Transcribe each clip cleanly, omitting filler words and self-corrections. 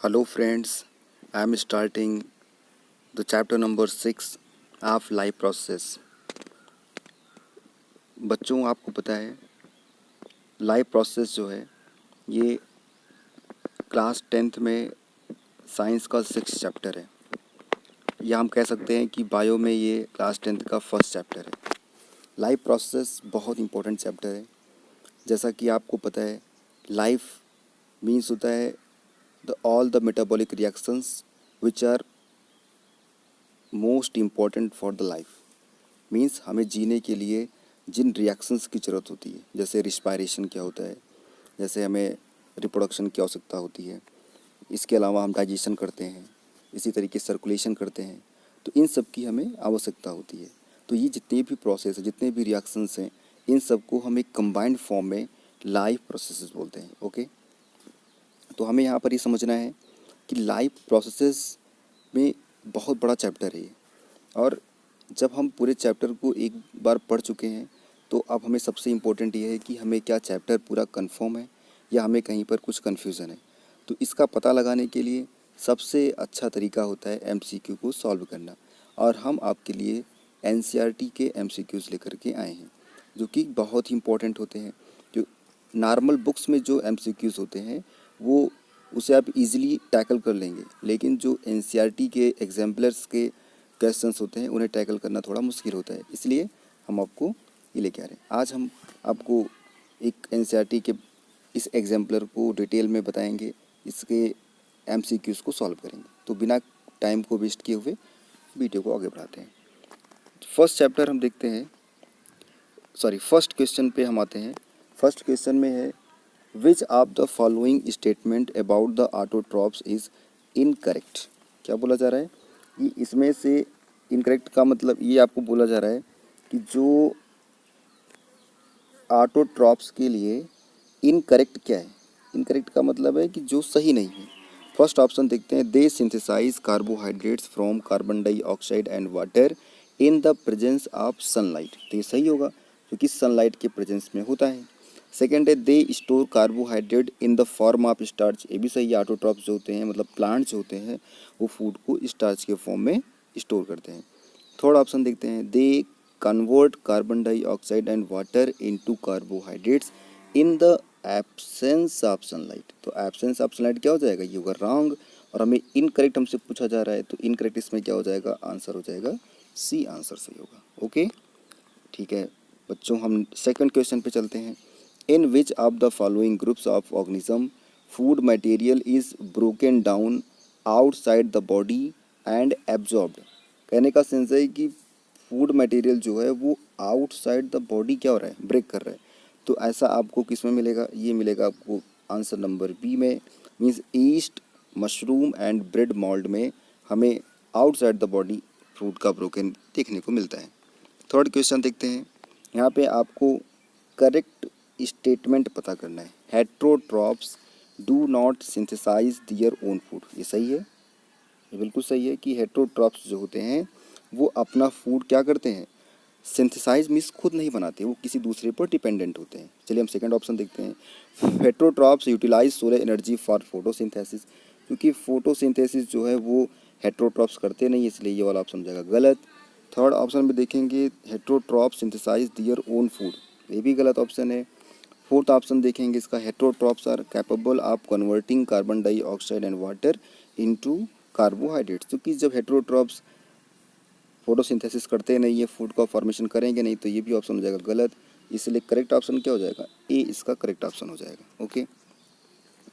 Hello friends, I am starting the chapter number 6 of life process। बच्चों आपको पता है लाइफ प्रोसेस जो है ये क्लास 10th में साइंस का 6th चैप्टर है, या हम कह सकते हैं कि बायो में ये क्लास 10th का फर्स्ट चैप्टर है। लाइफ प्रोसेस बहुत इंपॉर्टेंट चैप्टर है। जैसा कि आपको पता है लाइफ मीन्स होता है the all the metabolic reactions which are most important for the life. Means हमें जीने के लिए जिन रिएक्शंस की ज़रूरत होती है, जैसे रिस्पायरेशन क्या होता है, जैसे हमें रिप्रोडक्शन की आवश्यकता होती है, इसके अलावा हम डाइजेशन करते हैं, इसी तरीके सर्कुलेशन करते हैं, तो इन सब की हमें आवश्यकता होती है। तो ये जितने भी प्रोसेस हैं, जितने भी रिएक्शंस हैं, इन सब को हम एक कंबाइंड फॉर्म में लाइफ प्रोसेसेस बोलते हैं। ओके, तो हमें यहाँ पर ये समझना है कि लाइफ प्रोसेसेस में बहुत बड़ा चैप्टर है ये। और जब हम पूरे चैप्टर को एक बार पढ़ चुके हैं तो अब हमें सबसे इम्पोर्टेंट ये है कि हमें क्या चैप्टर पूरा कंफर्म है या हमें कहीं पर कुछ कन्फ्यूज़न है। तो इसका पता लगाने के लिए सबसे अच्छा तरीका होता है एमसीक्यू को सॉल्व करना। और हम आपके लिए एनसीईआरटी के एमसीक्यूज़ लेकर के आए हैं जो कि बहुत ही इम्पोर्टेंट होते हैं। जो नॉर्मल बुक्स में जो एमसीक्यूज़ होते हैं वो उसे आप इजीली टैकल कर लेंगे, लेकिन जो एनसीईआरटी के एग्जाम्पलर्स के क्वेश्चंस होते हैं उन्हें टैकल करना थोड़ा मुश्किल होता है। इसलिए हम आपको ये लेके आ रहे हैं। आज हम आपको एक एनसीईआरटी के इस एग्जाम्पलर को डिटेल में बताएंगे, इसके एमसीक्यूज़ को सॉल्व करेंगे। तो बिना टाइम को वेस्ट किए हुए वीडियो को आगे बढ़ाते हैं। फर्स्ट चैप्टर हम देखते हैं, फर्स्ट क्वेश्चन पे हम आते हैं। फर्स्ट क्वेश्चन में है विच of the following statement about the autotrophs is incorrect. क्या बोला जा रहा है? ये इसमें से इनकरेक्ट का मतलब ये आपको बोला जा रहा है कि जो ऑटोट्रॉप्स के लिए इनकरेक्ट क्या है। इनकरेक्ट का मतलब है कि जो सही नहीं है। फर्स्ट ऑप्शन देखते हैं, they synthesize carbohydrates from carbon dioxide and water in the presence of sunlight. तो ये सही होगा क्योंकि सनलाइट के प्रेजेंस में होता है। सेकेंड है, they store carbohydrate in the form of starch. ये भी सही है। ऑटोट्रॉप्स जो होते हैं मतलब प्लांट्स जो होते हैं वो फूड को स्टार्च के फॉर्म में स्टोर करते हैं। थर्ड ऑप्शन देखते हैं, they convert carbon dioxide and water into carbohydrates in the absence of sunlight. तो एब्सेंस ऑफ सनलाइट क्या हो जाएगा? ये होगा रॉन्ग। और हमें इनकरेक्ट हमसे पूछा जा रहा है, तो इनकरेक्ट इसमें क्या हो जाएगा? आंसर हो जाएगा सी, आंसर सही होगा। ओके, ठीक है बच्चों, हम सेकंड क्वेश्चन पे चलते हैं। In which of the following groups of organism food material is broken down outside the body and absorbed. कहने का सेंस है कि फूड मटेरियल जो है वो आउटसाइड द बॉडी क्या हो रहा है? ब्रेक कर रहा है। तो ऐसा आपको किस में मिलेगा? ये मिलेगा आपको आंसर नंबर बी में। Means east, mushroom and bread mould में हमें आउटसाइड द बॉडी फ्रूट का ब्रोकन देखने को मिलता है। थर्ड क्वेश्चन देखते हैं। यहाँ पे आपको करेक्ट स्टेटमेंट पता करना है। Heterotrophs do not synthesise their own food. ये सही है, ये बिल्कुल सही है कि हेट्रोट्रॉप्स जो होते हैं वो अपना फूड क्या करते हैं? सिंथेसाइज मीन्स खुद नहीं बनाते, वो किसी दूसरे पर डिपेंडेंट होते हैं। चलिए हम सेकंड ऑप्शन देखते हैं। Heterotrophs utilise solar energy for photosynthesis. क्योंकि फोटोसिंथेसिस जो है वो हेट्रोट्रॉप्स करते नहीं, इसलिए ये वाला ऑप्शन हो जाएगा गलत। थर्ड ऑप्शन में देखेंगे heterotrophs synthesise their own food, ये भी गलत ऑप्शन है। फोर्थ ऑप्शन देखेंगे इसका, heterotrophs are capable of converting carbon dioxide and water into carbohydrates. क्योंकि जब हेट्रोट्रॉप्स फोटोसिंथेसिस करते नहीं है, फूड का फॉर्मेशन करेंगे नहीं, तो ये भी ऑप्शन हो जाएगा गलत। इसलिए करेक्ट ऑप्शन क्या हो जाएगा? ए इसका करेक्ट ऑप्शन हो जाएगा। ओके,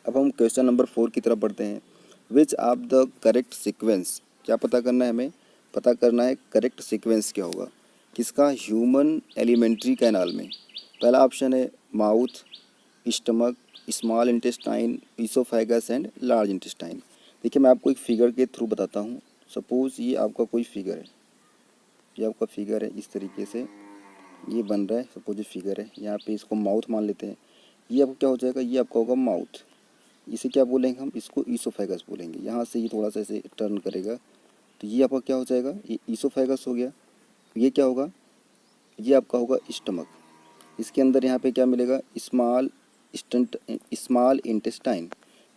अब हम क्वेश्चन नंबर 4 की तरफ बढ़ते हैं। Which of the correct sequence, क्या पता करना है हमें? पता करना है करेक्ट सीक्वेंस क्या होगा किसका? ह्यूमन एलिमेंट्री कैनाल में। पहला ऑप्शन है mouth, stomach, small intestine, oesophagus and large intestine. देखिए मैं आपको एक फिगर के थ्रू बताता हूँ। सपोज़ ये आपका कोई फिगर है, ये आपका फिगर है, इस तरीके से ये बन रहा है। सपोज ये फिगर है, यहाँ पे इसको माउथ मान लेते हैं। ये आपको क्या हो जाएगा? ये आपका होगा माउथ। इसे क्या बोलेंगे हम? इसको ईसोफेगस बोलेंगे। यहाँ से ये थोड़ा सा ऐसे टर्न करेगा तो ये आपका क्या हो जाएगा? ये ईसोफेगस हो गया। ये क्या होगा? ये आपका होगा स्टमक। इसके अंदर यहाँ पे क्या मिलेगा? Small intestine.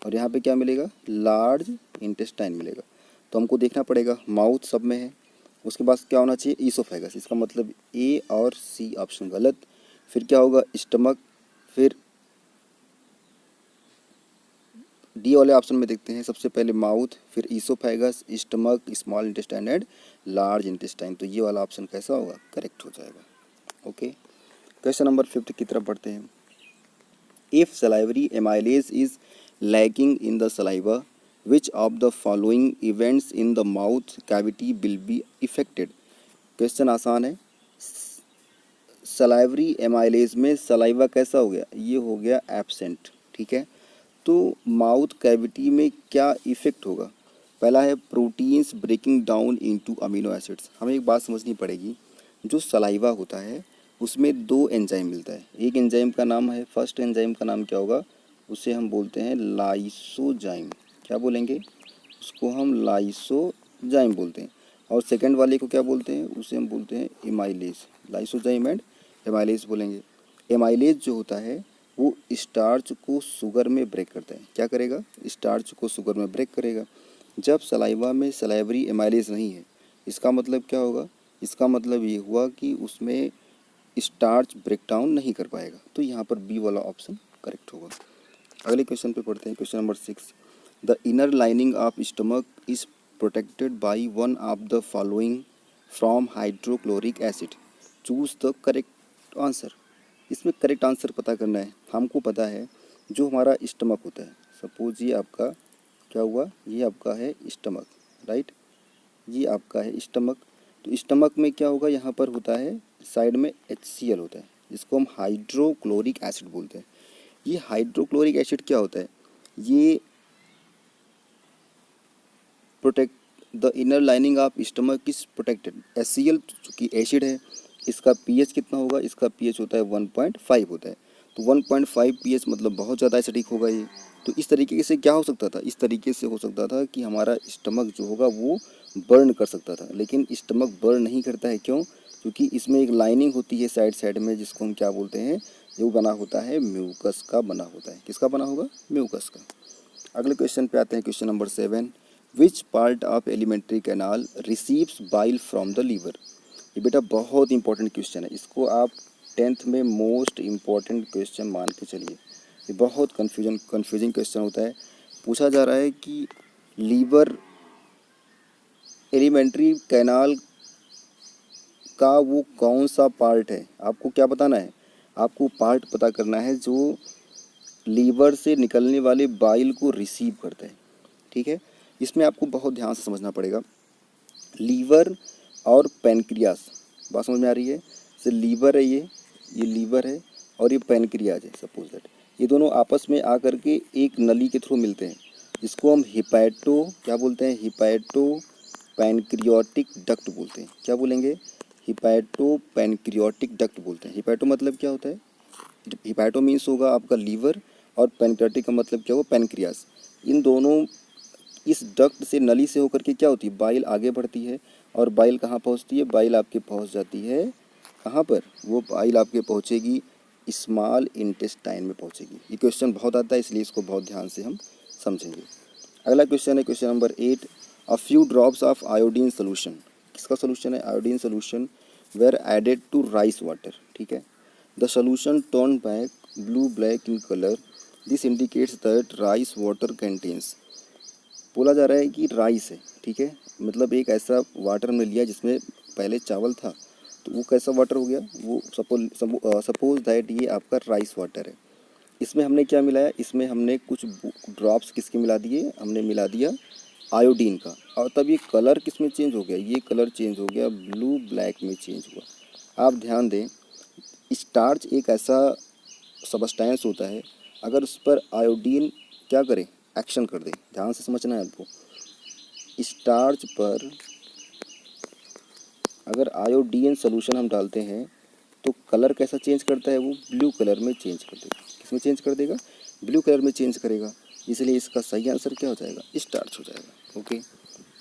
और यहाँ पे क्या मिलेगा, लार्ज इंटेस्टाइन मिलेगा। तो हमको देखना पड़ेगा, माउथ सब में है, उसके बाद क्या होना चाहिए, ईसोफेगस। इसका मतलब ए और सी ऑप्शन गलत। फिर क्या होगा, स्टमक। फिर डी वाले ऑप्शन में देखते हैं, सबसे पहले माउथ, फिर oesophagus, stomach, small intestine and large intestine. तो ये वाला ऑप्शन कैसा होगा, करेक्ट हो जाएगा। ओके, क्वेश्चन नंबर 5 की तरफ बढ़ते हैं। If salivary amylase is lacking in the saliva, which of the following events in the mouth cavity will be affected. Question आसान है। सलाइवरी एमाइलेज में सलाइवा कैसा हो गया, ये हो गया एब्सेंट, ठीक है। तो माउथ कैविटी में क्या इफेक्ट होगा, पहला है proteins breaking down into amino acids. हमें एक बात समझनी पड़ेगी, जो सलाइवा होता है उसमें दो एंजाइम मिलता है। एक एंजाइम का नाम है, फर्स्ट एंजाइम का नाम क्या होगा, उसे हम बोलते हैं लाइसोजाइम। क्या बोलेंगे, उसको हम लाइसोजाइम बोलते हैं। और सेकंड वाले को क्या बोलते हैं, उसे हम बोलते हैं एमाइलेज। लाइसोजाइम एंड एमाइलेज बोलेंगे। एमाइलेज जो होता है वो स्टार्च को शुगर में ब्रेक करता है। क्या करेगा, स्टार्च को शुगर में ब्रेक करेगा। जब सलाइवा में सलाइवरी एमाइलेज नहीं है, इसका मतलब क्या होगा, इसका मतलब ये हुआ कि उसमें स्टार्च ब्रेक डाउन नहीं कर पाएगा। तो यहाँ पर बी वाला ऑप्शन करेक्ट होगा। अगले क्वेश्चन पे पढ़ते हैं, question number 6। The inner lining of stomach is protected by one of the following from hydrochloric acid, choose the correct answer. इसमें करेक्ट आंसर पता करना है। हमको पता है जो हमारा स्टमक होता है, सपोज ये आपका क्या हुआ, ये आपका है स्टमक, राइट, ये आपका है स्टमक। तो स्टमक में क्या होगा, यहाँ पर होता है साइड में HCl होता है, जिसको हम हाइड्रोक्लोरिक एसिड बोलते हैं। ये हाइड्रोक्लोरिक एसिड क्या होता है, ये protect the inner lining of stomach is protected. HCl चूँकि एसिड है, इसका pH कितना होगा, इसका pH होता है 1.5 होता है। तो 1.5 pH मतलब बहुत ज़्यादा एसिडिक होगा ये। तो इस तरीके से क्या हो सकता था, इस तरीके से हो सकता था कि हमारा स्टमक जो होगा वो बर्न कर सकता था। लेकिन स्टमक बर्न नहीं करता है, क्यों, क्योंकि इसमें एक लाइनिंग होती है साइड साइड में, जिसको हम क्या बोलते हैं, जो बना होता है म्यूकस का बना होता है। किसका बना होगा, म्यूकस का। अगले क्वेश्चन पे आते हैं, question number 7। Which part of alimentary canal receives bile from the liver. ये बेटा बहुत इंपॉर्टेंट क्वेश्चन है, इसको आप 10th में मोस्ट इम्पॉर्टेंट क्वेश्चन मान के चलिए। ये बहुत कन्फ्यूजिंग क्वेश्चन होता है। पूछा जा रहा है कि लीवर एलिमेंट्री कैनाल का वो कौन सा पार्ट है, आपको क्या बताना है, आपको पार्ट पता करना है जो लीवर से निकलने वाले बाइल को रिसीव करता है, ठीक है। इसमें आपको बहुत ध्यान से समझना पड़ेगा। लीवर और पैनक्रियास, बात समझ में आ रही है, जैसे लीवर है, ये लीवर है और ये पैनक्रियाज है, सपोज दैट ये दोनों आपस में आकर के एक नली के थ्रू मिलते हैं, जिसको हम हिपैटो क्या बोलते हैं, हिपैटो पैनक्रियाटिक डक्ट बोलते हैं। क्या बोलेंगे, हिपैटो पैनक्रियाटिक डक्ट बोलते हैं। हिपैटो मतलब क्या होता है, हिपैटो मीन्स होगा आपका लीवर, और पैनक्रियाटिक का मतलब क्या होगा, पैनक्रियास। इन दोनों इस डक्ट से, नली से होकर के क्या होती है, बाइल आगे बढ़ती है। और बाइल कहाँ पहुँचती है, बाइल आपके पहुँच जाती है कहाँ पर, वो बाइल आपके पहुँचेगी स्मॉल इंटेस्टाइन में पहुँचेगी। ये क्वेश्चन बहुत आता है, इसलिए इसको बहुत ध्यान से हम समझेंगे। अगला क्वेश्चन है question number 8। A few drops of iodine solution, किसका सोल्यूशन है, iodine solution, were added to rice water, ठीक है। The solution turn back blue black in colour, this indicates that rice water contains. बोला जा रहा है कि राइस है, ठीक है, मतलब एक ऐसा वाटर हमने लिया जिसमें पहले चावल था, तो वो कैसा वाटर हो गया, वो सपोज दैट ये आपका राइस वाटर है। इसमें हमने क्या मिलाया, इसमें हमने कुछ ड्रॉप्स किसके मिला दिए, हमने मिला दिया आयोडीन का, और तब ये कलर किस में चेंज हो गया, ये कलर चेंज हो गया ब्लू ब्लैक में चेंज हुआ। आप ध्यान दें, स्टार्च एक ऐसा सबस्टेंस होता है, अगर उस पर आयोडीन क्या करे, एक्शन कर दे, ध्यान से समझना है आपको। स्टार्च पर अगर आयोडीन सोल्यूशन हम डालते हैं तो कलर कैसा चेंज करता है, वो ब्लू कलर में चेंज कर देगा। किस में चेंज कर देगा, ब्लू कलर में चेंज करेगा। इसलिए इसका सही आंसर क्या हो जाएगा, स्टार्च हो जाएगा। ओके,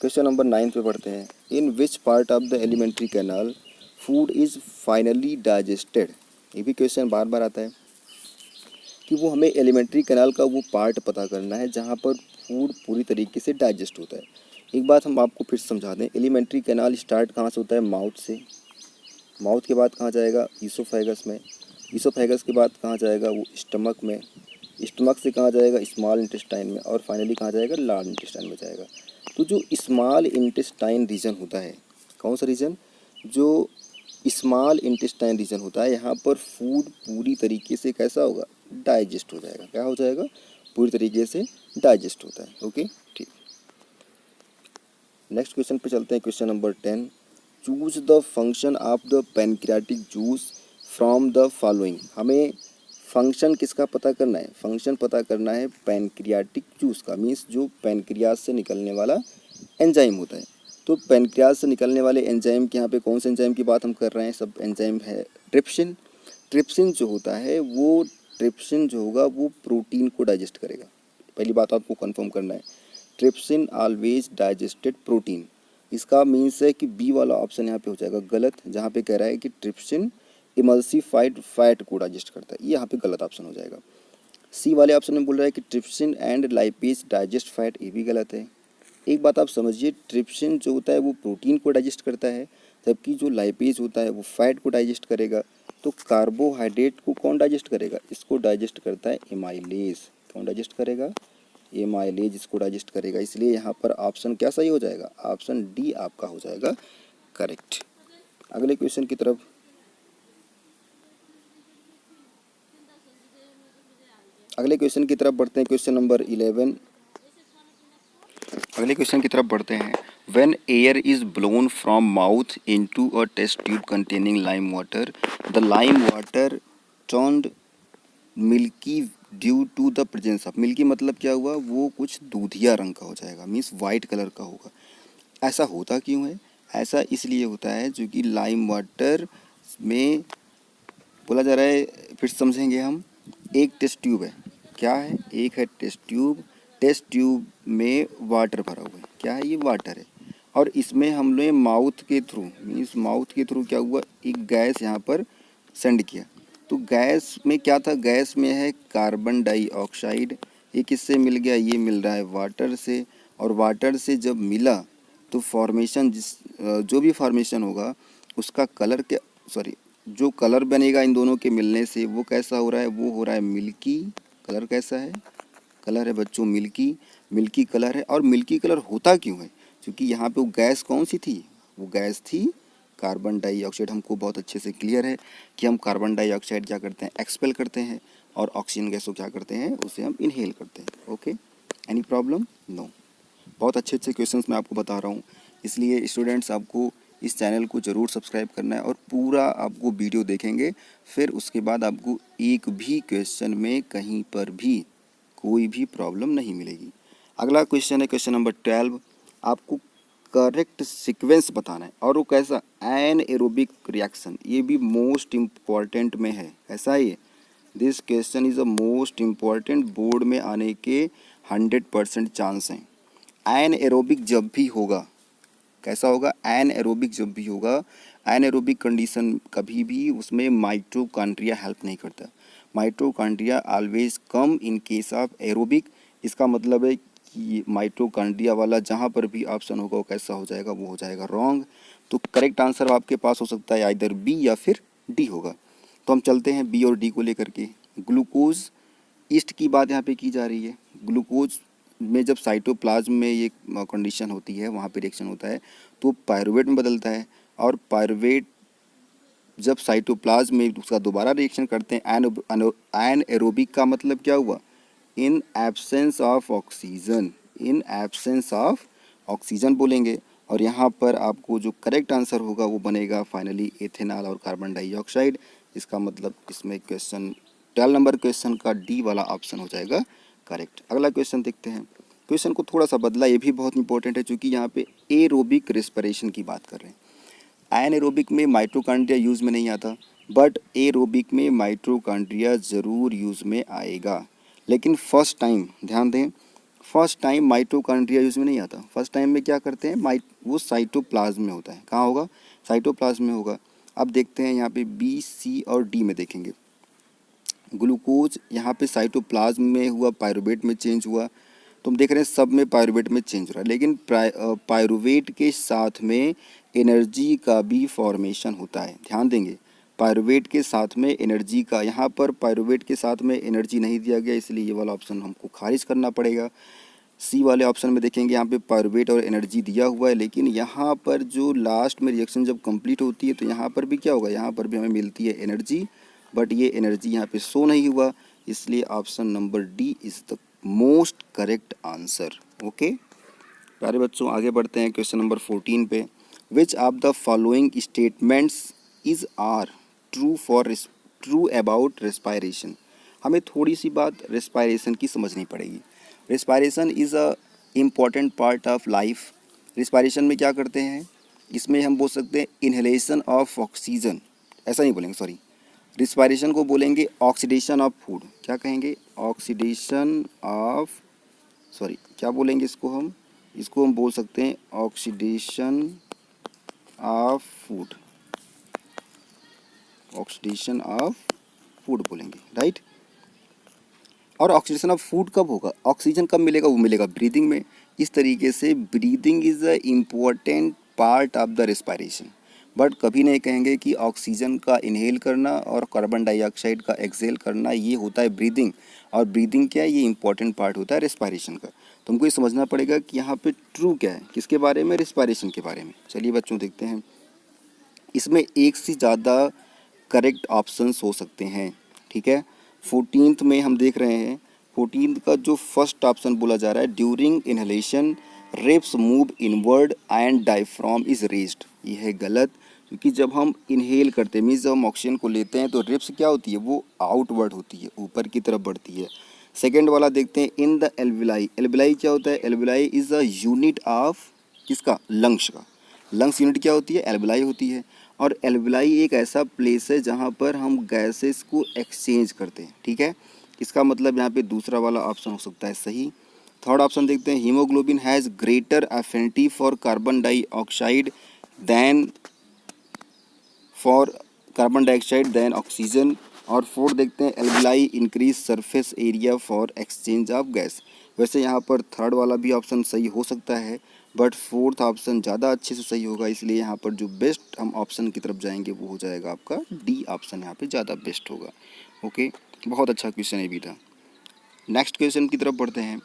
क्वेश्चन नंबर 9 पे पढ़ते हैं। In which part of the alimentary canal food is finally digested. ये भी क्वेश्चन बार बार आता है। कि वो हमें एलिमेंट्री कैनाल का वो पार्ट पता करना है जहाँ पर फूड पूरी तरीके से डाइजेस्ट होता है। एक बात हम आपको फिर समझा दें, एलिमेंट्री कैनाल स्टार्ट कहाँ से होता है? माउथ से। माउथ के बाद कहाँ जाएगा? ईसोफेगस में। ईसोफेगस के बाद कहाँ जाएगा? वो स्टमक में। स्टमक से कहाँ जाएगा? स्मॉल इंटेस्टाइन में। और फाइनली कहाँ जाएगा? लार्ज इंटेस्टाइन में जाएगा। तो जो स्मॉल इंटेस्टाइन रीजन होता है, कौन सा रीजन? जो स्मॉल इंटेस्टाइन रीजन होता है, यहाँ पर फूड पूरी तरीके से कैसा होगा? डाइजेस्ट हो जाएगा। क्या हो जाएगा? पूरी तरीके से डाइजेस्ट होता है। ओके, ठीक। नेक्स्ट क्वेश्चन पे चलते हैं, question number 10। Choose the function of the pancreatic juice from the following. हमें फंक्शन किसका पता करना है? फंक्शन पता करना है पैनक्रियाटिक जूस का, मीन्स जो पैनक्रियाज से निकलने वाला एंजाइम होता है। तो पैनक्रियाज से निकलने वाले एंजाइम के यहाँ पे कौन से एंजाइम की बात हम कर रहे हैं? सब एंजाइम है ट्रिप्सिन। ट्रिप्सिन जो होता है वो ट्रिप्सिन जो होगा वो प्रोटीन को डाइजेस्ट करेगा। पहली बात आपको कंफर्म करना है, ट्रिप्सिन ऑलवेज डाइजेस्टेड प्रोटीन। इसका मीन्स है कि बी वाला ऑप्शन यहाँ पे हो जाएगा गलत, जहाँ पे कह रहा है कि ट्रिप्सिन इमल्सिफाइड फैट को डाइजेस्ट करता है, ये यहाँ पे गलत ऑप्शन हो जाएगा। सी वाले ऑप्शन में बोल रहा है कि trypsin and lipase digest fat, ये भी गलत है। एक बात आप समझिए, ट्रिप्सिन जो होता है वो प्रोटीन को डाइजेस्ट करता है, जबकि जो लाइपेज होता है वो फैट को डाइजेस्ट करेगा। तो कार्बोहाइड्रेट को कौन डाइजेस्ट करेगा? इसको डाइजेस्ट करता है एमाइलेज। कौन डाइजेस्ट करेगा? एमाइलेज इसको डाइजेस्ट करेगा। इसलिए यहाँ पर ऑप्शन क्या सही हो जाएगा? ऑप्शन डी आपका हो जाएगा करेक्ट। अगले क्वेश्चन की तरफ बढ़ते हैं, क्वेश्चन नंबर 11। अगले क्वेश्चन की तरफ बढ़ते हैं। When air is blown from mouth into a test tube containing lime water, the lime water turned milky due to the presence of, milky मतलब क्या हुआ? वो कुछ दूधिया रंग का हो जाएगा, मीन्स वाइट कलर का होगा। ऐसा होता क्यों है? ऐसा इसलिए होता है जो कि लाइम वाटर में बोला जा रहा है, फिर समझेंगे हम। एक टेस्ट ट्यूब है, क्या है? एक है टेस्ट ट्यूब। टेस्ट ट्यूब में वाटर भरा हुआ है, क्या है? ये वाटर है। और इसमें हमने माउथ के थ्रू, मीन्स माउथ के थ्रू क्या हुआ? एक गैस यहाँ पर सेंड किया। तो गैस में क्या था? गैस में है कार्बन डाइऑक्साइड। ये किससे मिल गया? ये मिल रहा है वाटर से। और वाटर से जब मिला तो फॉर्मेशन जो भी फॉर्मेशन होगा उसका कलर क्या, सॉरी, जो कलर बनेगा इन दोनों के मिलने से वो कैसा हो रहा है? वो हो रहा है मिल्की। कलर कैसा है? कलर है बच्चों मिल्की। मिल्की कलर है। और मिल्की कलर होता क्यों है? क्योंकि यहाँ पे वो गैस कौन सी थी? वो गैस थी कार्बन डाइऑक्साइड। हमको बहुत अच्छे से क्लियर है कि हम कार्बन डाइऑक्साइड क्या करते हैं? एक्सपेल करते हैं। और ऑक्सीजन गैस को क्या करते हैं? उसे हम इनहेल करते हैं। Okay, any problem? नो। बहुत अच्छे अच्छे क्वेश्चंस मैं आपको बता रहा हूँ, इसलिए स्टूडेंट्स आपको इस चैनल को ज़रूर सब्सक्राइब करना है और पूरा आपको वीडियो देखेंगे। फिर उसके बाद आपको एक भी क्वेश्चन में कहीं पर भी कोई भी प्रॉब्लम नहीं मिलेगी। अगला क्वेश्चन है क्वेश्चन नंबर 12। आपको करेक्ट सीक्वेंस बताना है, और वो कैसा? An aerobic reaction. ये भी मोस्ट इम्पॉर्टेंट में है। ऐसा ही है, this question is a most important, board में आने के 100% चांस हैं। एन एरोबिक जब भी होगा, कैसा होगा? एन एरोबिक जब भी होगा, एन एरोबिक कंडीशन कभी भी उसमें माइटोकॉन्ड्रिया हेल्प नहीं करता। Mitochondria always come in case of aerobic. इसका मतलब है कि माइटोकॉन्ड्रिया वाला जहाँ पर भी ऑप्शन होगा वो कैसा हो जाएगा? वो हो जाएगा रॉन्ग। तो करेक्ट आंसर आपके पास हो सकता है आइदर बी या फिर डी होगा। तो हम चलते हैं बी और डी को लेकर के। ग्लूकोज ईस्ट की बात यहाँ पे की जा रही है। ग्लूकोज में जब साइटोप्लाज्म में ये कंडीशन होती है, वहाँ पे रिएक्शन होता है तो पायरुवेट में बदलता है। और पायरुवेट जब साइटोप्लाज्म में उसका दोबारा रिएक्शन करते हैं, एन एरोबिक का मतलब क्या हुआ? In absence of oxygen. In absence of oxygen बोलेंगे। और यहाँ पर आपको जो करेक्ट आंसर होगा वो बनेगा फाइनली एथेनॉल और कार्बन डाइऑक्साइड। इसका मतलब इसमें क्वेश्चन 12 नंबर क्वेश्चन का डी वाला ऑप्शन हो जाएगा करेक्ट। अगला क्वेश्चन देखते हैं। क्वेश्चन को थोड़ा सा बदला, ये भी बहुत इंपॉर्टेंट है क्योंकि यहाँ पे एरोबिक रेस्पिरेशन की बात कर रहे हैं। एनाएरोबिक में माइटोकॉन्ड्रिया यूज़ में नहीं आता, बट एरोबिक में माइटोकॉन्ड्रिया ज़रूर यूज़ में आएगा। लेकिन फर्स्ट टाइम ध्यान दें, फर्स्ट टाइम माइटोकॉन्ड्रिया यूज़ में नहीं आता। फर्स्ट टाइम में क्या करते हैं? वो साइटोप्लाज्म में होता है। कहाँ होगा? साइटोप्लाज्म में होगा। अब देखते हैं यहाँ पे बी, सी और डी में देखेंगे। ग्लूकोज यहाँ पे साइटोप्लाज्म में हुआ, पायरुवेट में चेंज हुआ, तो हम देख रहे हैं सब में पायरुवेट में चेंज हो रहा है। लेकिन पायरुवेट के साथ में एनर्जी का भी फॉर्मेशन होता है, ध्यान देंगे। पायरुवेट के साथ में एनर्जी का, यहाँ पर पायरुवेट के साथ में एनर्जी नहीं दिया गया, इसलिए ये वाला ऑप्शन हमको खारिज करना पड़ेगा। सी वाले ऑप्शन में देखेंगे यहाँ पे पायरुवेट और एनर्जी दिया हुआ है, लेकिन यहाँ पर जो लास्ट में रिएक्शन जब कंप्लीट होती है तो यहाँ पर भी क्या होगा, यहाँ पर भी हमें मिलती है एनर्जी, बट ये एनर्जी यहाँ पे शो नहीं हुआ, इसलिए option number D is the most correct answer. Okay प्यारे बच्चों, आगे बढ़ते हैं क्वेश्चन नंबर 14 पे। Which of the following statements is are true about respiration. हमें थोड़ी सी बात रेस्पायरेशन की समझनी पड़ेगी। Respiration is a important part of life. Respiration में क्या करते हैं, इसमें हम बोल सकते हैं इनहेलेशन ऑफ ऑक्सीजन, ऐसा नहीं बोलेंगे, सॉरी, रिस्पायरेशन को बोलेंगे ऑक्सीडेशन ऑफ फूड। क्या कहेंगे, ऑक्सीडेशन ऑफ, सॉरी क्या बोलेंगे इसको हम बोल सकते हैं oxidation of food, oxidation of food बोलेंगे, राइट। और ऑक्सीडेशन ऑफ फूड कब होगा, ऑक्सीजन कब मिलेगा, वो मिलेगा ब्रीदिंग में। इस तरीके से breathing is a important part of the respiration, but कभी नहीं कहेंगे कि ऑक्सीजन का इनहेल करना और कार्बन डाइऑक्साइड का एक्सहेल करना ये होता है ब्रीदिंग, और ब्रीदिंग क्या है, ये इंपॉर्टेंट पार्ट होता है रेस्पायरेशन का। तो हमको ये समझना पड़ेगा कि यहाँ पे ट्रू क्या है, किसके बारे में, रेस्पायरेशन के बारे में। चलिए बच्चों देखते हैं, इसमें एक से ज़्यादा करेक्ट ऑप्शंस हो सकते हैं, ठीक है। 14th में हम देख रहे हैं, 14th का जो फर्स्ट ऑप्शन बोला जा रहा है, during inhalation ribs move inward and diaphragm is raised, ये है गलत, क्योंकि जब हम इनहेल करते हैं, मीन्स जब हम ऑक्सीजन को लेते हैं तो रिप्स क्या होती है, वो आउटवर्ड होती है, ऊपर की तरफ बढ़ती है। सेकेंड वाला देखते हैं, इन द एल्विलाई, एल्विलाई क्या होता है, alveoli is a unit of किसका, लंग्स का। लंग्स यूनिट क्या होती है, एल्विलाई होती है। और एल्विलाई एक ऐसा प्लेस है जहाँ पर हम गैसेस को एक्सचेंज करते हैं, ठीक है। इसका मतलब यहाँ पे दूसरा वाला ऑप्शन हो सकता है सही। थर्ड ऑप्शन देखते हैं, haemoglobin has greater affinity for carbon dioxide than for carbon dioxide than oxygen. और फोर्थ देखते हैं, alveoli increase surface area for exchange of gas. वैसे यहाँ पर थर्ड वाला भी ऑप्शन सही हो सकता है, बट फोर्थ ऑप्शन ज़्यादा अच्छे से सही होगा, इसलिए यहाँ पर जो बेस्ट हम ऑप्शन की तरफ जाएंगे वो हो जाएगा आपका डी ऑप्शन, यहाँ पे ज़्यादा बेस्ट होगा। ओके, बहुत अच्छा क्वेश्चन ये भी था। नेक्स्ट क्वेश्चन की तरफ बढ़ते हैं,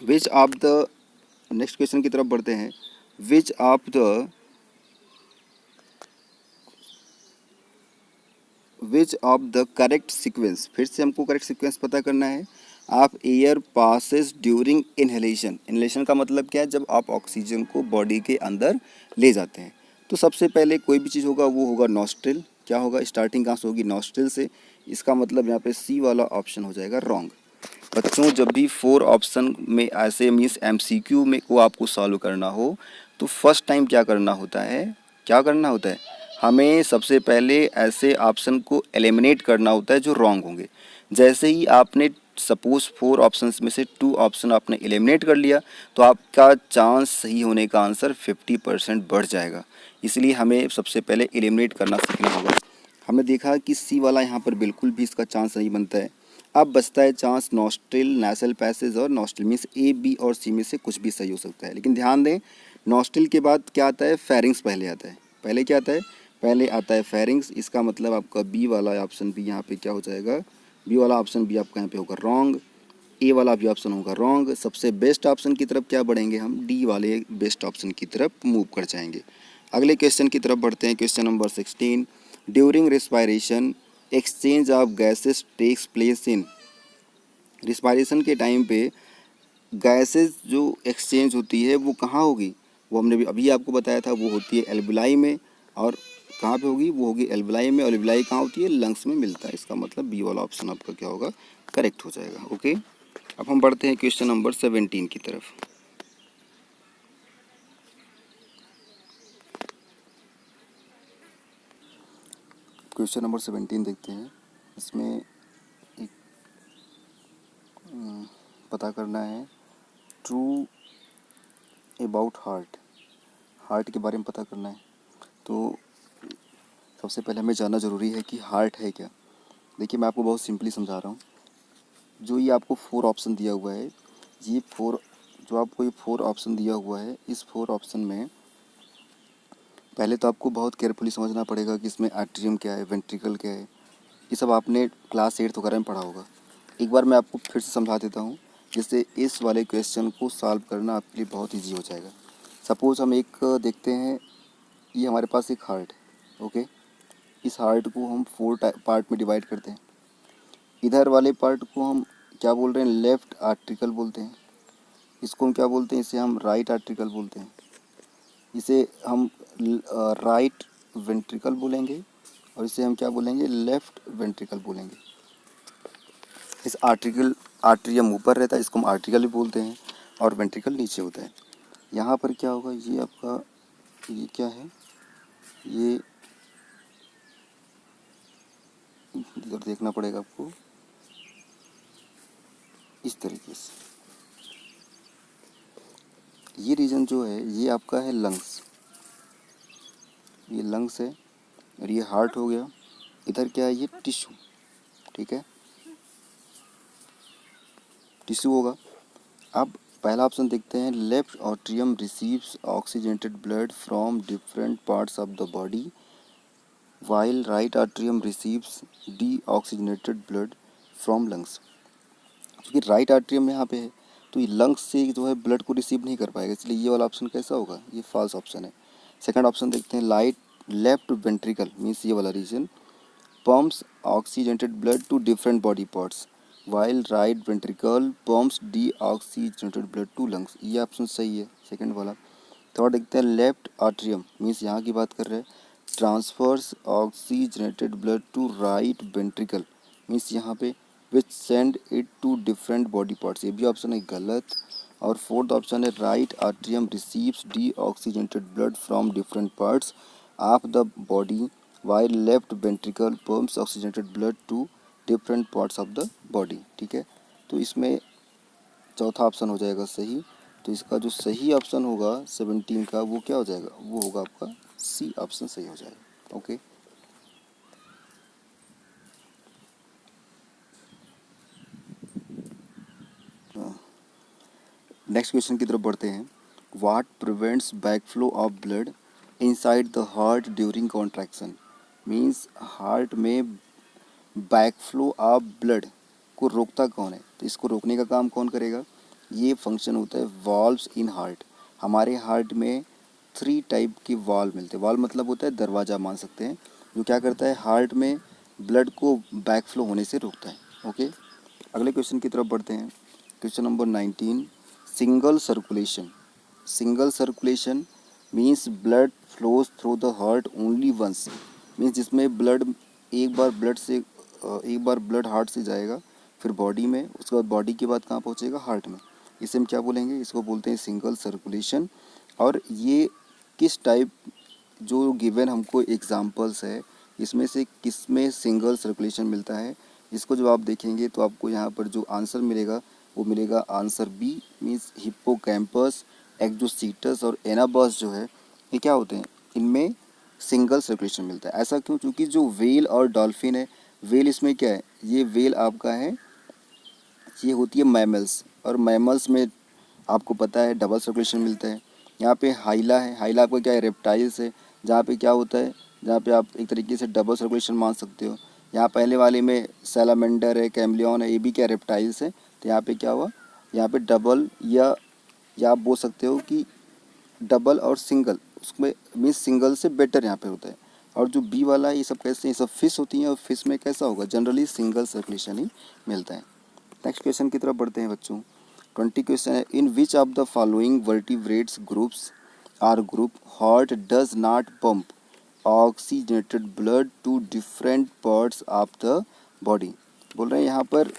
which of the, next question की तरफ बढ़ते हैं, which of the which of the correct sequence, फिर से हमको करेक्ट सीक्वेंस पता करना है। आप air passes during inhalation, inhalation का मतलब क्या है, जब आप ऑक्सीजन को बॉडी के अंदर ले जाते हैं, तो सबसे पहले कोई भी चीज़ होगा वो होगा नॉस्ट्रिल। क्या होगा, स्टार्टिंग कहाँ से होगी, नॉस्ट्रिल से। इसका मतलब यहाँ पे सी वाला ऑप्शन हो जाएगा रॉन्ग। बच्चों जब भी 4 ऑप्शन में ऐसे मीन्स एमसीक्यू में को आपको सॉल्व करना हो तो फर्स्ट टाइम क्या करना होता है, क्या करना होता है, हमें सबसे पहले ऐसे ऑप्शन को एलिमिनेट करना होता है जो रॉन्ग होंगे। जैसे ही आपने सपोज 4 ऑप्शंस में से 2 ऑप्शन आपने एलिमिनेट कर लिया तो आपका चांस सही होने का आंसर 50% बढ़ जाएगा। इसलिए हमें सबसे पहले एलिमिनेट करना सीखना होगा। हमने देखा कि सी वाला यहाँ पर बिल्कुल भी इसका चांस नहीं बनता है। अब बचता है चांस नॉस्ट्रिल, नेसल पैसेज और नॉस्ट्रिल, मीन्स ए, बी और सी में से कुछ भी सही हो सकता है। लेकिन ध्यान दें, नॉस्ट्रिल के बाद क्या आता है, फेरिंग्स पहले आता है। पहले क्या आता है, पहले आता है फेरिंग्स। इसका मतलब आपका बी वाला ऑप्शन भी यहाँ पे क्या हो जाएगा, बी वाला ऑप्शन भी आपका यहाँ पे होगा रॉन्ग। ए वाला भी ऑप्शन होगा रॉन्ग। सबसे बेस्ट ऑप्शन की तरफ क्या बढ़ेंगे हम, डी वाले बेस्ट ऑप्शन की तरफ मूव कर जाएंगे। अगले क्वेश्चन की तरफ बढ़ते हैं, question number 16। During respiration exchange of gases takes place in, respiration के टाइम पे गैसेस जो एक्सचेंज होती है वो कहाँ होगी, वो हमने भी अभी आपको बताया था, वो होती है एल्विलाई में। और कहाँ पे होगी, वो होगी एल्विलाई में। और एल्विलाई कहाँ होती है, लंग्स में मिलता है। इसका मतलब बी वाला ऑप्शन आपका क्या होगा, करेक्ट हो जाएगा। ओके, अब हम बढ़ते हैं क्वेश्चन नंबर 17 की तरफ। क्वेश्चन नंबर 17 देखते हैं। इसमें एक पता करना है ट्रू अबाउट हार्ट, हार्ट के बारे में पता करना है। तो सबसे पहले हमें जानना ज़रूरी है कि हार्ट है क्या। देखिए मैं आपको बहुत सिंपली समझा रहा हूँ। जो ये आपको 4 ऑप्शन दिया हुआ है, ये 4 जो आपको ये 4 ऑप्शन दिया हुआ है, इस 4 ऑप्शन में पहले तो आपको बहुत केयरफुली समझना पड़ेगा कि इसमें आर्टरियम क्या है, वेंट्रिकल क्या है। ये सब आपने क्लास 8 वगैरह में पढ़ा होगा। एक बार मैं आपको फिर से समझा देता हूँ, जिससे इस वाले क्वेश्चन को सॉल्व करना आपके लिए बहुत ईजी हो जाएगा। सपोज़ हम एक देखते हैं, ये हमारे पास एक हार्ट है, ओके। इस हार्ट को हम 4 पार्ट में डिवाइड करते हैं। इधर वाले पार्ट को हम क्या बोल रहे हैं, लेफ्ट आर्ट्रिकल बोलते हैं। इसको हम क्या बोलते हैं, इसे हम राइट आर्ट्रिकल बोलते हैं। इसे हम राइट वेंट्रिकल बोलेंगे, और इसे हम क्या बोलेंगे, लेफ्ट वेंट्रिकल बोलेंगे। इस आर्ट्रियम ऊपर रहता है, इसको हम आर्ट्रिकल भी बोलते हैं, और वेंट्रिकल नीचे होता है। यहाँ पर क्या होगा, ये आपका, ये क्या है, ये इधर देखना पड़ेगा आपको, इस तरीके से। ये रीजन जो है ये आपका है लंग्स, ये लंग्स है, और ये हार्ट हो गया। इधर क्या है, ये टिश्यू, ठीक है, टिश्यू होगा। अब पहला ऑप्शन देखते हैं, left atrium receives oxygenated blood from different parts of the body while right atrium receives D oxygenated blood from lungs. क्योंकि राइट आर्टरियम यहाँ पे है, तो ये लंग्स से जो है ब्लड को रिसीव नहीं कर पाएगा, इसलिए ये वाला ऑप्शन कैसा होगा, ये फॉल्स ऑप्शन है। सेकंड ऑप्शन देखते हैं, लेफ्ट वेंट्रिकल मीन्स ये वाला reason pumps oxygenated blood to different body parts while right ventricle pumps deoxygenated blood to lungs। ये ऑप्शन सही है, सेकंड वाला। थर्ड देखते हैं, लेफ्ट आर्ट्रियम मीन्स यहाँ की बात कर रहे हैं, transfers oxygenated blood to right ventricle means यहाँ पे which send it to different body parts, ये भी ऑप्शन है गलत। और फोर्थ ऑप्शन है, right atrium receives deoxygenated blood from different parts of the body while left ventricle pumps oxygenated blood to different parts of the body, ठीक है। तो इसमें चौथा ऑप्शन हो जाएगा सही। तो इसका जो सही ऑप्शन होगा 17 का, वो क्या हो जाएगा, वो होगा आपका सी ऑप्शन सही हो जाएगा, ओके। नेक्स्ट क्वेश्चन की तरफ बढ़ते हैं। What prevents backflow of blood inside the heart during contraction means heart में बैकफ्लो ऑफ ब्लड को रोकता कौन है, तो इसको रोकने का काम कौन करेगा, ये फंक्शन होता है वॉल्व्स इन हार्ट। हमारे हार्ट में 3 टाइप के वॉल्व मिलते हैं, वॉल्व मतलब होता है दरवाज़ा मान सकते हैं, जो क्या करता है हार्ट में ब्लड को बैकफ्लो होने से रोकता है, ओके। अगले क्वेश्चन की तरफ बढ़ते हैं। Question number 19, single circulation. Single circulation means blood flows through the heart only once means जिसमें ब्लड एक बार ब्लड हार्ट से जाएगा, फिर बॉडी में, उसके बाद बॉडी के बाद कहाँ पहुँचेगा, हार्ट में। इसे हम क्या बोलेंगे, इसको बोलते हैं सिंगल सर्कुलेशन। और ये किस टाइप, जो गिवन हमको एग्जांपल्स है, इसमें से किस में सिंगल सर्कुलेशन मिलता है, इसको जब आप देखेंगे तो आपको यहाँ पर जो आंसर मिलेगा वो मिलेगा आंसर बी मीन्स हिप्पोकैम्पस, एक्सोसीटस और एनाबस जो है, ये क्या होते हैं, इनमें सिंगल सर्कुलेशन मिलता है। ऐसा क्यों, क्योंकि जो वेल और डॉल्फिन है, वेल इसमें क्या है, ये वेल आपका है, ये होती है मैमल्स, और मैमल्स में आपको पता है डबल सर्कुलेशन मिलता है। यहाँ पे हाइला है, हाइला आपका क्या है, रेप्टाइल्स है, जहाँ पे क्या होता है, जहाँ पे आप एक तरीके से डबल सर्कुलेशन मान सकते हो। यहाँ पहले वाले में सैलामेंडर है, कैमलियन है, ये भी क्या रेप्टाइल्स है। तो यहाँ पे क्या हुआ, यहाँ पे डबल, या आप बोल सकते हो कि डबल और सिंगल, उसमें मीन्स सिंगल से बेटर यहाँ पे होता है। और जो बी वाला है, ये सब कैसे, ये सब फिश होती हैं, और फिश में कैसा होगा, जनरली सिंगल सर्कुलेशन ही मिलता है। नेक्स्ट क्वेश्चन की तरफ बढ़ते हैं बच्चों। 20 क्वेश्चन है, in which of the following vertebrates groups are group heart does not pump oxygenated blood to different parts of the body. बोल रहे हैं यहाँ पर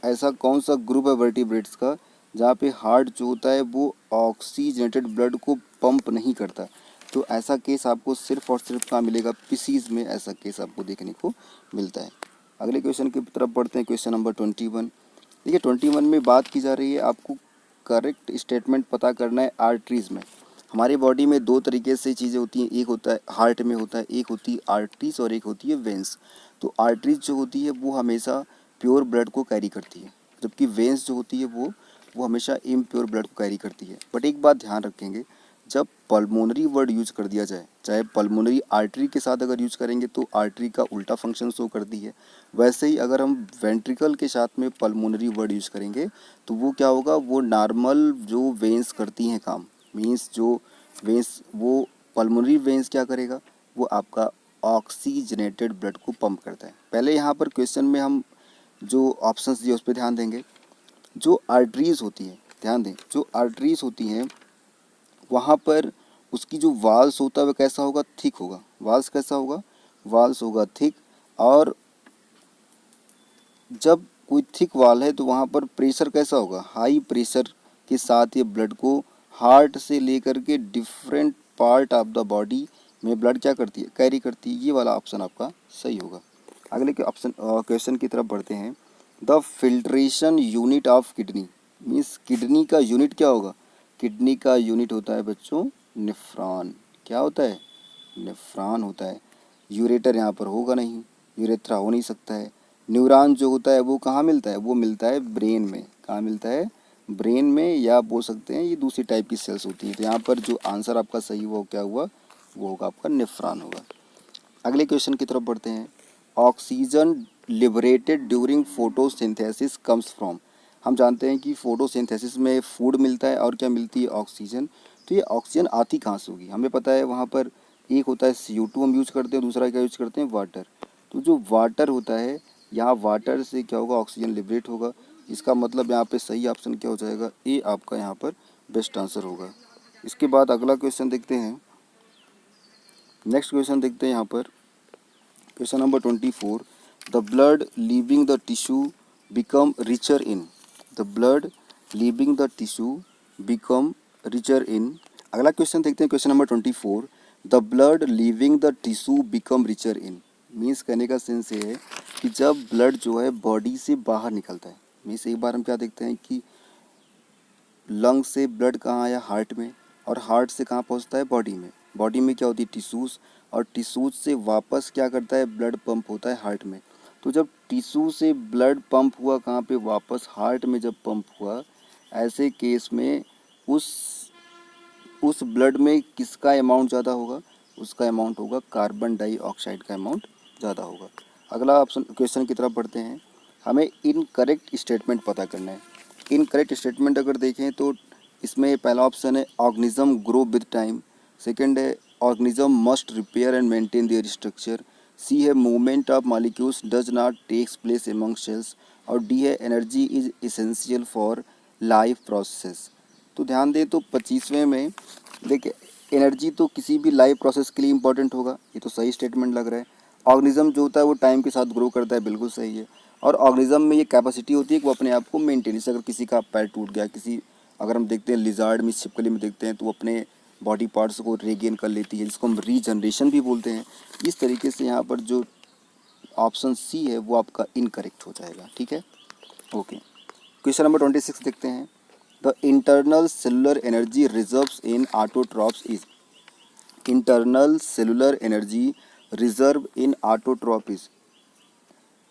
ऐसा कौन सा ग्रुप है वर्टिब्रेट्स का, जहाँ पे हार्ट जो होता है वो ऑक्सीजनेटेड ब्लड को पंप नहीं करता। तो ऐसा केस आपको सिर्फ और सिर्फ कहाँ मिलेगा, पीसीज में ऐसा केस आपको देखने को मिलता है। अगले क्वेश्चन की तरफ बढ़ते हैं, क्वेश्चन नंबर 21। देखिए 21 में बात की जा रही है, आपको करेक्ट स्टेटमेंट पता करना है आर्टरीज में। हमारी बॉडी में दो तरीके से चीज़ें होती हैं, एक होता है हार्ट में होता है, एक होती है आर्टरीज और एक होती है वेंस। तो आर्टरीज जो होती है वो हमेशा प्योर ब्लड को कैरी करती है, जबकि वेंस जो होती है वो हमेशा इम्प्योर ब्लड को कैरी करती है। बट एक बात ध्यान रखेंगे, जब पल्मोनरी वर्ड यूज कर दिया जाए, चाहे पल्मोनरी आर्टरी के साथ अगर यूज करेंगे तो आर्टरी का उल्टा फंक्शन शो करती है, वैसे ही अगर हम वेंट्रिकल के साथ में पल्मोनरी वर्ड यूज करेंगे तो वो क्या होगा, वो नॉर्मल जो वेंस करती हैं काम, मीन्स जो वेंस, वो पल्मोनरी वेंस क्या करेगा, वो आपका ऑक्सीजनेटेड ब्लड को पंप करता है। पहले यहाँ पर क्वेश्चन में हम जो ऑप्शंस दिए उस पर ध्यान देंगे। जो आर्टरीज होती है, ध्यान दें, जो आर्टरीज होती हैं वहाँ पर उसकी जो वाल्स होता है वह कैसा होगा, थिक होगा। वाल्स कैसा होगा, वाल्स होगा थिक। और जब कोई थिक वाल है तो वहाँ पर प्रेशर कैसा होगा, हाई प्रेशर के साथ ये ब्लड को हार्ट से लेकर के different part of the body में ब्लड क्या करती है, कैरी करती है। ये वाला ऑप्शन आपका सही होगा। अगले के ऑप्शन क्वेश्चन की तरफ बढ़ते हैं। The filtration unit of kidney, means kidney का यूनिट क्या होगा, किडनी का यूनिट होता है बच्चों नेफ्रॉन। क्या होता है, नेफ्रॉन होता है। यूरेटर यहाँ पर होगा नहीं, यूरेथ्रा हो नहीं सकता है। न्यूरॉन जो होता है वो कहाँ मिलता है, वो मिलता है ब्रेन में। कहाँ मिलता है, ब्रेन में, या बोल सकते हैं ये दूसरी टाइप की सेल्स होती है। तो यहाँ पर जो आंसर आपका सही हुआ क्या हुआ, वो होगा आपका नेफ्रॉन होगा। अगले क्वेश्चन की तरफ बढ़ते हैं। Oxygen liberated during photosynthesis comes from. हम जानते हैं कि फोटोसिंथेसिस में फूड मिलता है और क्या मिलती है, ऑक्सीजन। तो ये ऑक्सीजन आती कहाँ से होगी, हमें पता है वहाँ पर एक होता है CO2 हम यूज करते हैं, दूसरा क्या यूज करते हैं, वाटर। तो जो वाटर होता है, यहाँ वाटर से क्या होगा, ऑक्सीजन लिबरेट होगा। इसका मतलब यहाँ पे सही ऑप्शन क्या हो जाएगा, ए आपका यहाँ पर बेस्ट आंसर होगा। इसके बाद अगला क्वेश्चन देखते हैं। नेक्स्ट क्वेश्चन देखते हैं यहाँ पर, question number 24। The blood leaving the tissue become richer in, the blood leaving the tissue become richer in. अगला क्वेश्चन देखते हैं, question number 24। The blood leaving the tissue become richer in, means कहने का sense ये है कि जब blood जो है बॉडी से बाहर निकलता है, मीन्स एक बार हम क्या देखते हैं कि लंग से ब्लड कहाँ आया, हार्ट में, और हार्ट से कहाँ पहुँचता है, बॉडी में। बॉडी में क्या होती है, टिश्यूज़, और टिश्यूज़ से वापस क्या करता है, ब्लड पंप होता है हार्ट में। तो जब टिश्यू से ब्लड पंप हुआ कहाँ पे, वापस हार्ट में जब पंप हुआ, ऐसे केस में उस ब्लड में किसका अमाउंट ज़्यादा होगा, उसका अमाउंट होगा कार्बन डाइऑक्साइड का अमाउंट ज़्यादा होगा। अगला ऑप्शन क्वेश्चन की तरफ बढ़ते हैं। हमें इनकरेक्ट स्टेटमेंट पता करना है। इनकरेक्ट स्टेटमेंट अगर देखें तो इसमें पहला ऑप्शन है organism grow with time, second है organism must repair and maintain their structure, C है movement of molecules does not takes place among cells, और डी है energy is essential for life process. तो ध्यान दें तो 25वें में देखिए, एनर्जी तो किसी भी लाइफ प्रोसेस के लिए इंपॉर्टेंट होगा, ये तो सही स्टेटमेंट लग रहा है। ऑर्गेनिज्म जो होता है वो टाइम के साथ ग्रो करता है, बिल्कुल सही है। और ऑर्गेनिज्म में ये कैपेसिटी होती है कि वो अपने आप को मेंटेन, जैसे अगर किसी का पैर टूट गया, किसी अगर हम देखते हैं लिजार्ड में, छिपकली में देखते हैं तो वो अपने बॉडी पार्ट्स को रिगेन कर लेती है, जिसको हम रीजनरेशन भी बोलते हैं। इस तरीके से यहाँ पर जो ऑप्शन सी है वो आपका इनकरेक्ट हो जाएगा, ठीक है, ओके। क्वेश्चन नंबर 26 देखते हैं। The internal cellular energy reserves in autotrophs is, internal cellular energy reserve in autotroph is,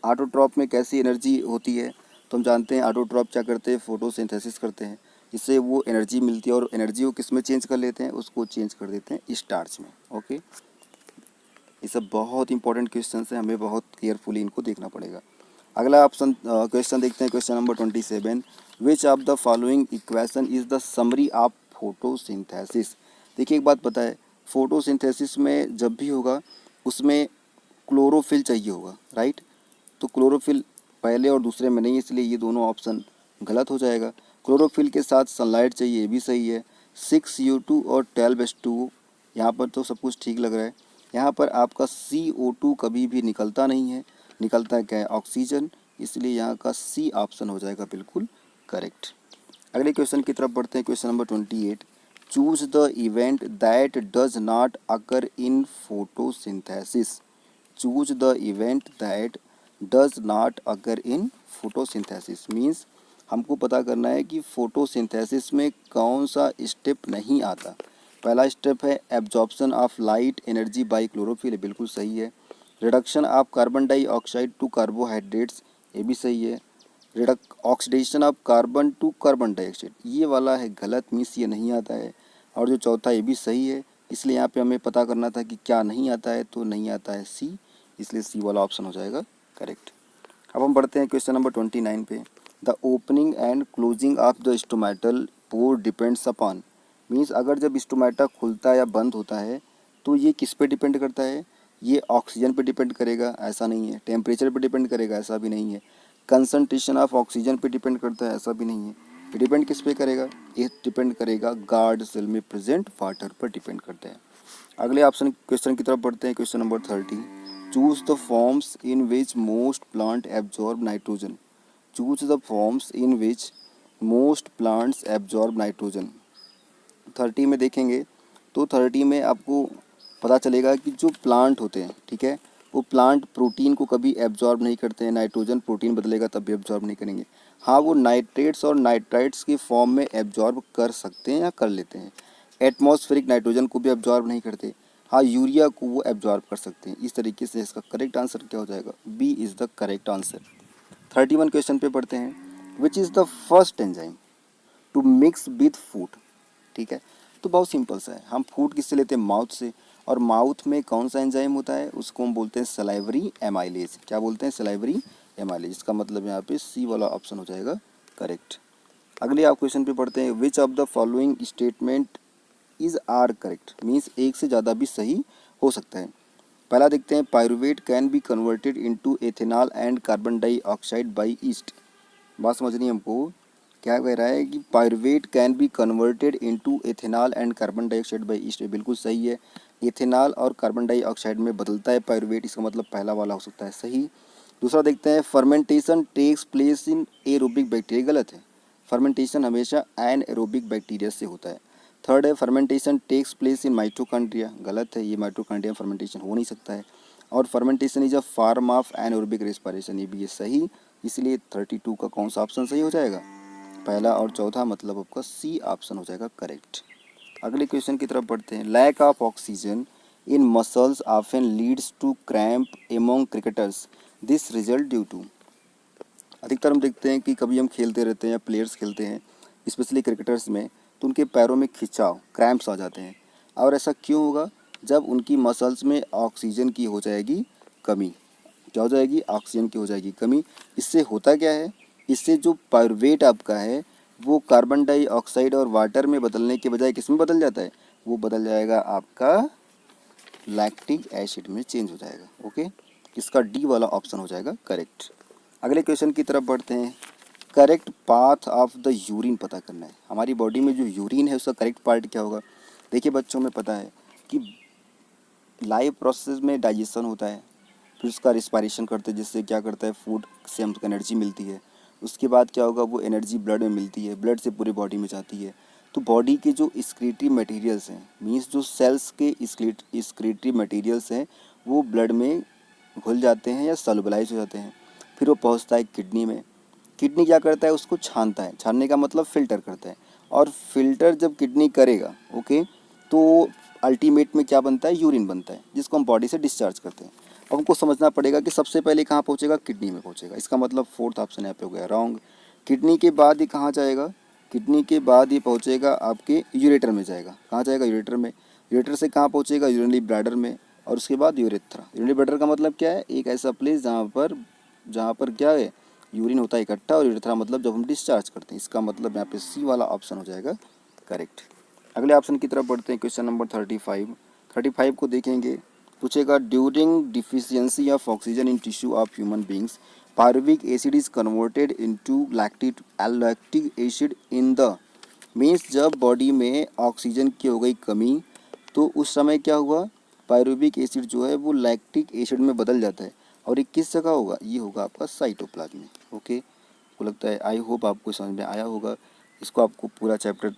autotroph में कैसी एनर्जी होती है, तो हम जानते हैं ऑटोट्रॉप क्या करते हैं, फोटोसिंथेसिस करते हैं, जिससे वो एनर्जी मिलती है, और एनर्जी को किस में चेंज कर लेते हैं, उसको चेंज कर देते हैं स्टार्च में, ओके। ये सब बहुत इंपॉर्टेंट क्वेश्चन है, हमें बहुत केयरफुली इनको देखना पड़ेगा। अगला ऑप्शन क्वेश्चन देखते हैं, question number 27। Which of the following equation is the summary of photosynthesis. देखिए एक बात पता है, फोटोसिंथेसिस में जब भी होगा उसमें क्लोरोफिल चाहिए होगा, राइट। तो क्लोरोफिल पहले और दूसरे में नहीं, इसलिए ये दोनों ऑप्शन गलत हो जाएगा। क्लोरोफिल के साथ सनलाइट चाहिए, ये भी सही है। 6U2 और 12H2O, यहाँ पर तो सब कुछ ठीक लग रहा है। यहाँ पर आपका CO2 कभी भी निकलता नहीं है, निकलता है क्या है, ऑक्सीजन, इसलिए यहाँ का सी ऑप्शन हो जाएगा बिल्कुल करेक्ट। अगले क्वेश्चन की तरफ बढ़ते हैं, question number 28। Choose the event that does not occur in photosynthesis, choose the event that does not occur in photosynthesis, means हमको पता करना है कि फोटोसिंथेसिस में कौन सा स्टेप नहीं आता। पहला स्टेप है absorption of light energy by chlorophyll, बिल्कुल सही है। Reduction of carbon dioxide to carbohydrates, ये भी सही है। Oxidation of carbon to carbon dioxide, ये वाला है गलत, मीन्स ये नहीं आता है। और जो चौथा ये भी सही है, इसलिए यहाँ पे हमें पता करना था कि क्या नहीं आता है, तो नहीं आता है सी, इसलिए सी वाला ऑप्शन हो जाएगा करेक्ट। अब हम बढ़ते हैं क्वेश्चन नंबर 29 पे। The opening and closing of the stomatal pore depends upon, means अगर जब स्टोमेटा खुलता है या बंद होता है तो ये किस पे डिपेंड करता है? ये ऑक्सीजन पे डिपेंड करेगा, ऐसा नहीं है। टेम्परेचर पे डिपेंड करेगा, ऐसा भी नहीं है। कंसंट्रेशन ऑफ ऑक्सीजन पे डिपेंड करता है, ऐसा भी नहीं है। ये डिपेंड किस पे करेगा? ये डिपेंड करेगा गार्ड सेल में प्रेजेंट वाटर पर डिपेंड करता है। अगले ऑप्शन क्वेश्चन की तरफ बढ़ते हैं। Question number 30, choose the forms in which most plant absorb nitrogen. Choose the forms in which most plants absorb nitrogen. 30 में देखेंगे तो 30 में आपको पता चलेगा कि जो प्लांट होते हैं, ठीक है, वो प्लांट प्रोटीन को कभी एब्जॉर्ब नहीं करते हैं। नाइट्रोजन प्रोटीन बदलेगा तब भी एब्जॉर्ब नहीं करेंगे। हाँ, वो नाइट्रेट्स और नाइट्राइट्स की फॉर्म में एब्जॉर्ब कर सकते हैं या कर लेते हैं। एटमॉस्फेरिक नाइट्रोजन को भी एब्जॉर्ब नहीं करते। हाँ, यूरिया को वो एब्जॉर्ब कर सकते हैं। इस तरीके से इसका करेक्ट आंसर क्या हो जाएगा? B is the correct answer. 31 question पे पढ़ते हैं। Which is the first enzyme to mix with food, ठीक है। तो बहुत सिंपल सा है, हम फूड किससे लेते हैं? माउथ से। और माउथ में कौन सा एंजाइम होता है? उसको हम बोलते हैं सलाइवरी एमाइलेज। क्या बोलते हैं? Salivary amylase. इसका मतलब यहाँ पे सी वाला ऑप्शन हो जाएगा करेक्ट। अगले आप क्वेश्चन पे पढ़ते हैं। Which of the following statement is are correct, means एक से ज़्यादा भी सही हो सकता है। पहला देखते हैं, pyruvate can be converted into ethanol and carbon dioxide by yeast. बात समझनी है हमको। क्या कह रहा है कि pyruvate can be converted into ethanol and carbon dioxide by yeast, बिल्कुल सही है। एथेनॉल और कार्बन डाइऑक्साइड में बदलता है पायरुवेट, इसका मतलब पहला वाला हो सकता है सही। दूसरा देखते हैं, fermentation takes place in aerobic bacteria, गलत है। फर्मेंटेशन हमेशा एनएरोबिक बैक्टीरिया से होता है। थर्ड है, fermentation takes place in mitochondria, गलत है, ये माइटोकॉन्ड्रिया फर्मेंटेशन हो नहीं सकता है। और fermentation is a form of anaerobic respiration, ये भी है सही। इसलिए 32 का कौन सा ऑप्शन सही हो जाएगा? पहला और चौथा, मतलब आपका सी ऑप्शन हो जाएगा करेक्ट। अगले क्वेश्चन की तरफ बढ़ते हैं। Lack of oxygen in muscles often leads to cramp among cricketers, this result due to. अधिकतर हम देखते हैं कि कभी हम खेलते रहते हैं या प्लेयर्स खेलते हैं, स्पेशली क्रिकेटर्स में, तो उनके पैरों में खिंचाव, क्रैम्प्स आ जाते हैं। और ऐसा क्यों होगा? जब उनकी मसल्स में ऑक्सीजन की हो जाएगी कमी। क्या हो जाएगी? ऑक्सीजन की हो जाएगी कमी। इससे होता क्या है? इससे जो पायरुवेट आपका है वो कार्बन डाइऑक्साइड और वाटर में बदलने के बजाय किस में बदल जाता है? वो बदल जाएगा आपका लैक्टिक एसिड में चेंज हो जाएगा। ओके, इसका डी वाला ऑप्शन हो जाएगा करेक्ट। अगले क्वेश्चन की तरफ बढ़ते हैं। Correct path of the urine पता करना है। हमारी बॉडी में जो यूरिन है उसका करेक्ट पार्ट क्या होगा? देखिए बच्चों में पता है कि लाइव प्रोसेस में डाइजेशन होता है, फिर उसका रिस्पायरेशन करते हैं, जिससे क्या करता है, फूड से हमको एनर्जी मिलती है। उसके बाद क्या होगा, वो एनर्जी ब्लड में मिलती है, ब्लड से पूरी बॉडी में जाती है। तो बॉडी के जो एक्सक्रीटरी मटेरियल्स हैं, मीन्स जो सेल्स के एक्सक्रीटरी मटेरियल्स हैं, वो ब्लड में घुल जाते हैं या सॉल्युबलाइज हो जाते हैं। फिर वो पहुंचता है किडनी में। किडनी क्या करता है? उसको छानता है, छानने का मतलब फ़िल्टर करता है। और फिल्टर जब किडनी करेगा, ओके, तो अल्टीमेट में क्या बनता है? यूरिन बनता है, जिसको हम बॉडी से डिस्चार्ज करते हैं। अब हमको समझना पड़ेगा कि सबसे पहले कहाँ पहुँचेगा? किडनी में पहुँचेगा। इसका मतलब फोर्थ ऑप्शन यहाँ पे हो गया रॉन्ग। किडनी के बाद ये कहाँ जाएगा? किडनी के बाद ये पहुँचेगा आपके यूरेटर में जाएगा। कहाँ जाएगा? यूरेटर में। यूरेटर से कहाँ पहुँचेगा? यूरिनरी ब्लैडर में। और उसके बाद यूरेथ्रा। यूरिनरी ब्लैडर का मतलब क्या है? एक ऐसा प्लेस जहाँ पर क्या है, यूरिन होता है इकट्ठा, और यूरेथ्रा मतलब जब हम डिस्चार्ज करते हैं। इसका मतलब यहाँ पे सी वाला ऑप्शन हो जाएगा करेक्ट। अगले ऑप्शन की तरफ बढ़ते हैं। क्वेश्चन नंबर 35 को देखेंगे। पूछेगा, during deficiency of oxygen in tissue of human beings pyruvic acid is converted into lactic acid in the, means जब बॉडी में ऑक्सीजन की हो गई कमी तो उस समय क्या हुआ? पायरुविक एसिड जो है वो लैक्टिक एसिड में बदल जाता है। और ये किस जगह होगा? ये होगा आपका साइटोप्लाज्म में। ओके, को लगता है, आई होप आपको समझ में आया होगा। इसको आपको पूरा चैप्टर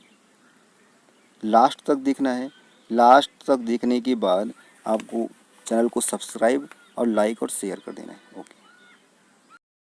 लास्ट तक देखना है। लास्ट तक देखने के बाद आपको चैनल को सब्सक्राइब और लाइक और शेयर कर देना है। ओके।